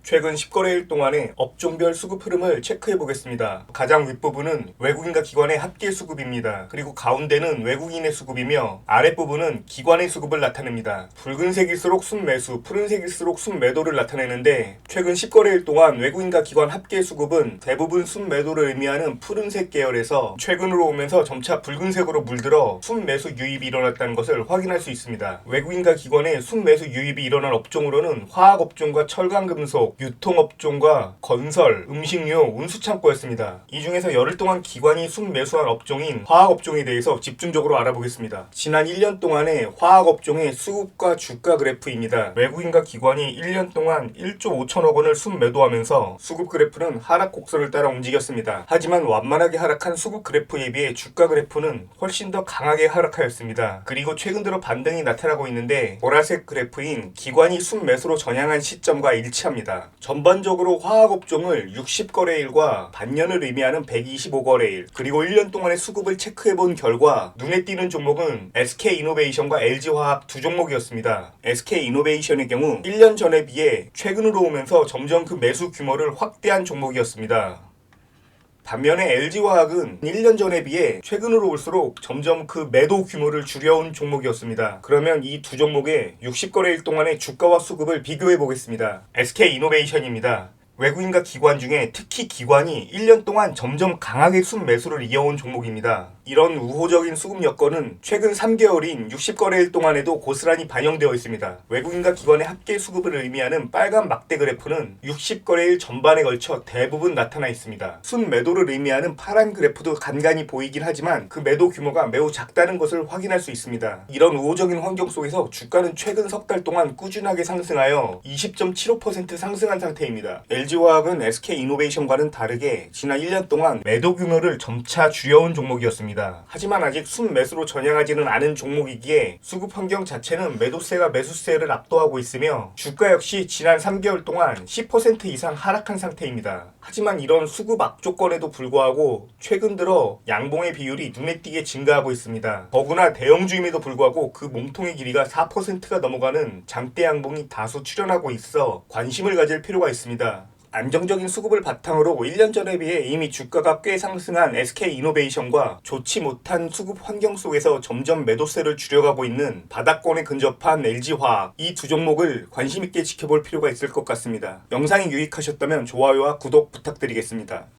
최근 10거래일 동안의 업종별 수급 흐름을 체크해 보겠습니다. 가장 윗부분은 외국인과 기관의 합계 수급입니다. 그리고 가운데는 외국인의 수급이며 아랫부분은 기관의 수급을 나타냅니다. 붉은색일수록 순매수, 푸른색일수록 순매도를 나타내는데 최근 10거래일 동안 외국인과 기관 합계 수급은 대부분 순매도를 의미하는 푸른색 계열에서 최근으로 오면서 점차 붉은색으로 물들어 순매수 유입이 일어났다는 것을 확인할 수 있습니다. 외국인과 기관의 순매수 유입이 일어난 업종으로는 화학업종과 철강금속, 유통업종과 건설, 음식료, 운수창고였습니다. 이 중에서 열흘 동안 기관이 순매수한 업종인 화학업종에 대해서 집중적으로 알아보겠습니다. 지난 1년 동안의 화학업종의 수급과 주가 그래프입니다. 외국인과 기관이 1년 동안 1조 5천억 원을 순매도하면서 수급 그래프는 하락 곡선을 따라 움직였습니다. 하지만 완만하게 하락한 수급 그래프에 비해 주가 그래프는 훨씬 더 강하게 하락하였습니다. 그리고 최근 들어 반등이 나타나고 있는데 보라색 그래프인 기관이 순매수로 전향한 시점과 일치합니다. 전반적으로 화학업종을 60거래일과 반년을 의미하는 125거래일 그리고 1년 동안의 수급을 체크해본 결과 눈에 띄는 종목은 SK이노베이션과 LG화학 두 종목이었습니다. SK이노베이션의 경우 1년 전에 비해 최근으로 오면서 점점 그 매수 규모를 확대한 종목이었습니다. 반면에 LG화학은 1년 전에 비해 최근으로 올수록 점점 그 매도 규모를 줄여온 종목이었습니다. 그러면 이 두 종목의 60거래일 동안의 주가와 수급을 비교해 보겠습니다. SK이노베이션입니다. 외국인과 기관 중에 특히 기관이 1년 동안 점점 강하게 순매수를 이어온 종목입니다. 이런 우호적인 수급 여건은 최근 3개월인 60거래일 동안에도 고스란히 반영되어 있습니다. 외국인과 기관의 합계 수급을 의미하는 빨간 막대 그래프는 60거래일 전반에 걸쳐 대부분 나타나 있습니다. 순매도를 의미하는 파란 그래프도 간간히 보이긴 하지만 그 매도 규모가 매우 작다는 것을 확인할 수 있습니다. 이런 우호적인 환경 속에서 주가는 최근 석 달 동안 꾸준하게 상승하여 20.75% 상승한 상태입니다. LG화학은 SK이노베이션과는 다르게 지난 1년 동안 매도 규모를 점차 줄여온 종목이었습니다. 하지만 아직 순매수로 전향하지는 않은 종목이기에 수급 환경 자체는 매도세가 매수세를 압도하고 있으며 주가 역시 지난 3개월 동안 10% 이상 하락한 상태입니다. 하지만 이런 수급 악조건에도 불구하고 최근 들어 양봉의 비율이 눈에 띄게 증가하고 있습니다. 더구나 대형주임에도 불구하고 그 몸통의 길이가 4%가 넘어가는 장대 양봉이 다수 출현하고 있어 관심을 가질 필요가 있습니다. 안정적인 수급을 바탕으로 1년 전에 비해 이미 주가가 꽤 상승한 SK이노베이션과 좋지 못한 수급 환경 속에서 점점 매도세를 줄여가고 있는 바닥권에 근접한 LG화학 이 두 종목을 관심있게 지켜볼 필요가 있을 것 같습니다. 영상이 유익하셨다면 좋아요와 구독 부탁드리겠습니다.